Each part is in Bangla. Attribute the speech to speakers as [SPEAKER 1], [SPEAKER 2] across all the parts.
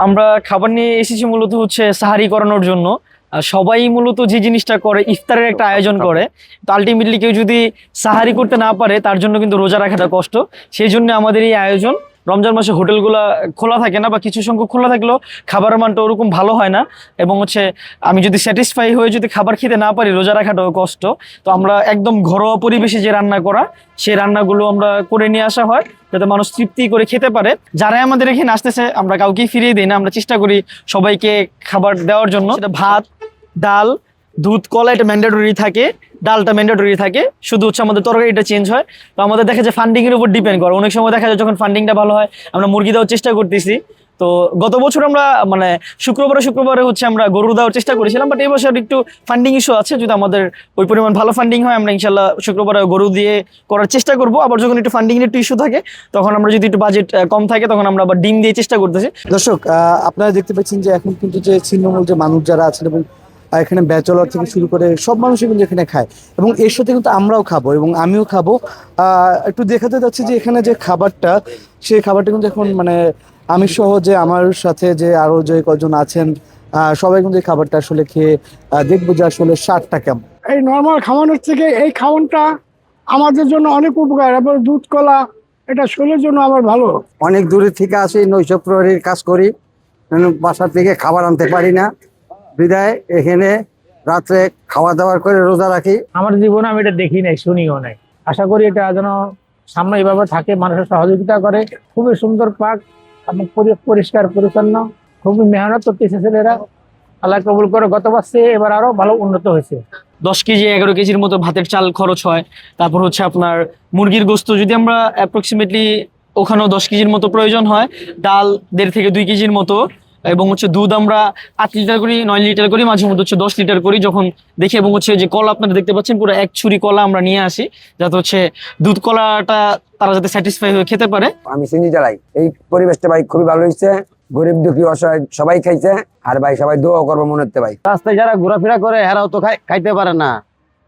[SPEAKER 1] আমরা খাবার নিয়ে এসেছি মূলত হচ্ছে সাহারি করানোর জন্য। সবাই মূলত যে জিনিসটা করে ইফতারের একটা আয়োজন করে, তো আলটিমেটলি কেউ যদি সাহারি করতে না পারে তার জন্য কিন্তু রোজা রাখাটা কষ্ট। সেই জন্য আমাদের এই আয়োজন। রমজান মাসে হোটেলগুলো খোলা থাকে না, বা কিছু সংখ্যক খোলা থাকলেও খাবারের মানটা ওরকম ভালো হয় না। এবং হচ্ছে আমি যদি স্যাটিসফাই হয়ে যদি খাবার খেতে না পারি, রোজা রাখাটাও কষ্ট। তো আমরা একদম ঘরোয়া পরিবেশে যে রান্না করা, সেই রান্নাগুলো আমরা করে নিয়ে আসা হয় যাতে মানুষ তৃপ্তি করে খেতে পারে। যারাই আমাদের এখানে আসতেছে আমরা কাউকেই ফিরিয়ে দিই না, আমরা চেষ্টা করি সবাইকে খাবার দেওয়ার জন্য। সেটা ভাত, ডাল, দুধ, কলা এটা ম্যান্ডেটরি থাকে, ডালটা ম্যান্ডেটরি থাকে, শুধু হচ্ছে আমাদের তরকারিটা চেঞ্জ হয়। তো আমাদের দেখা যায় ফান্ডিং এর উপর ডিপেন্ড করে, অনেক সময় দেখা যায় যখন ফান্ডিংটা ভালো হয় আমরা মুরগি দেওয়ার চেষ্টা করতেছি। তো গত বছর আমরা মানে শুক্রবারে হচ্ছে আমরা গরু দেওয়ার চেষ্টা করেছিলাম, বাট এই বছর একটু ফান্ডিং ইস্যু আছে। যদি আমাদের ওই পরিমাণ ভালো ফান্ডিং হয় আমরা ইনশাল্লাহ শুক্রবারে গরু দিয়ে করার চেষ্টা করব। আবার যখন একটু ফান্ডিং এর একটু ইস্যু থাকে, তখন আমরা যদি একটু বাজেট কম থাকে তখন আমরা আবার ডিম দিয়ে চেষ্টা করতেছি।
[SPEAKER 2] দর্শক, আপনারা দেখতে পাচ্ছেন যে এখন কিন্তু যে ছিন্নমূল যে মানুষ যারা আছেন এবং এখানে ব্যাচেলর থেকে শুরু করে সব মানুষই কিন্তু এখানে খায়, এবং এর সাথে কিন্তু আমরাও খাবো এবং আমিও খাবো। একটু দেখাতে যাচ্ছি যে এখানে যে খাবারটা, সেই খাবারটা কিন্তু এখন মানে আমি সহ যে আমার সাথে যে আরো যে কজন আছেন সবাই কিন্তু এই খাবারটা আসলে খেয়ে দেখবো যে আসলে স্বাদটা কেমন।
[SPEAKER 3] এই নর্মাল খাওয়ানোর থেকে এই খাওয়ানটা আমাদের জন্য অনেক উপকার, এবং দুধ কলা এটা শরীরের জন্য আবার ভালো।
[SPEAKER 4] অনেক দূরে থেকে আসি, নৈশ প্রহরীর কাজ করি, বাসা থেকে খাবার আনতে পারি না, বিদায় এখানে রাত্রে খাওয়া দাওয়া করে রোজা রাখি।
[SPEAKER 5] আমার জীবনে আমি এটা দেখি নাই, শুনিও নাই। আশা করি এটা যেন সামনে এইভাবে থাকে, মানুষের সহযোগিতা করে। খুবই সুন্দর পাক এবং পরিষ্কার পরিচ্ছন্ন, খুবই মেহনত করতেছে ছেলেরা। আল্লাহ কবুল করে। গত বছর এবার আরো ভালো উন্নত হয়েছে।
[SPEAKER 1] 10 কেজি 11 কেজির মতো ভাতের চাল খরচ হয়। তারপর হচ্ছে আপনার মুরগির গোস্ত যদি আমরা অ্যাপ্রক্সিমেটলি ওখানেও 10 কেজির মতো প্রয়োজন হয়। ডাল 1.5 থেকে 2 কেজির মতো, এবং হচ্ছে দুধ আমরা 8 লিটার করি, 9 লিটার করি, মাঝে মধ্যে হচ্ছে 10 লিটার করি যখন দেখি। এবং হচ্ছে যে কলা আপনারা দেখতে পাচ্ছেন, পুরো এক ছুরি কলা আমরা নিয়ে আসি, যাতে হচ্ছে দুধ কলাটা তারা যাতে স্যাটিসফাই হয়ে খেতে পারে।
[SPEAKER 4] আমি সিঞ্জি চালাই। এই পরিবেশটা ভাই খুবই ভালো হয়েছে, গরিব দুঃখী অসহায় সবাই খাইছে, আর ভাই সবাই দোয়া করবো মনে হচ্ছে। ভাই
[SPEAKER 6] রাস্তায় যারা ঘোরাফেরা করে এরাও তো খাইতে পারে না,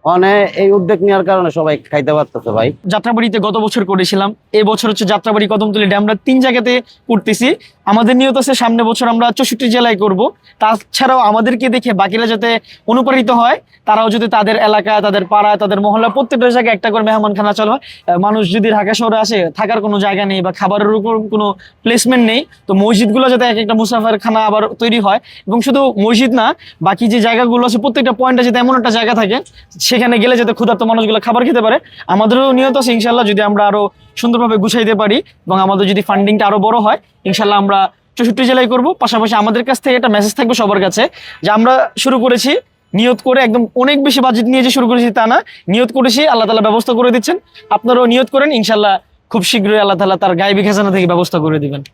[SPEAKER 6] মানে এই উদ্যোগ নেওয়ার কারণে সবাই খাইতে পারতেছে। ভাই
[SPEAKER 1] যাত্রাবাড়িতে গত বছর করেছিলাম, এই বছর হচ্ছে যাত্রাবাড়ি, কদমতলী ড্যাম, আমরা 3 জায়গাতে করতেছি। আমাদের নিয়ত আছে সামনে বছর আমরা 64 জেলায় করব। তাছাড়াও আমাদেরকে দেখে বাকিরা যাতে অনুপ্রাণিত হয়, তারাও যদি তাদের এলাকায়, তাদের পাড়ায়, তাদের মহল্লা প্রত্যেকটা জায়গায় একটা করে মেহমানখানা চালু হয়। মানুষ যদি ঢাকা শহরে আসে, থাকার কোনো জায়গা নেই বা খাবারের উপর কোনো প্লেসমেন্ট নেই, তো মসজিদগুলো যাতে এক একটা মুসাফিরখানা আবার তৈরি হয়। এবং শুধু মসজিদ না, বাকি যে জায়গাগুলো আছে প্রত্যেকটা পয়েন্টে যাতে এমন একটা জায়গা থাকে সেখানে গেলে যাতে ক্ষুধার্ত মানুষগুলো খাবার খেতে পারে। আমাদেরও নিয়ত আছে ইনশাল্লাহ, যদি আমরা আরো সুন্দরভাবে গুছাইতে পারি এবং আমাদের যদি ফান্ডিংটা আরো বড় হয়, ইনশাল্লাহ আমরা 64 জেলায় করব। পাশাপাশি আমাদের কাছ থেকে একটা মেসেজ থাকবে সবার কাছে যে আমরা শুরু করেছি নিয়ত করে, একদম অনেক বেশি বাজেট নিয়ে যে শুরু করেছি তা না, নিয়ত করেছি, আল্লাহ তাআলা ব্যবস্থা করে দিচ্ছেন। আপনারাও নিয়ত করেন, ইনশাল্লাহ খুব শীঘ্রই আল্লাহ তাআলা তার গায়েবী খাজানা থেকে ব্যবস্থা করে দিবেন।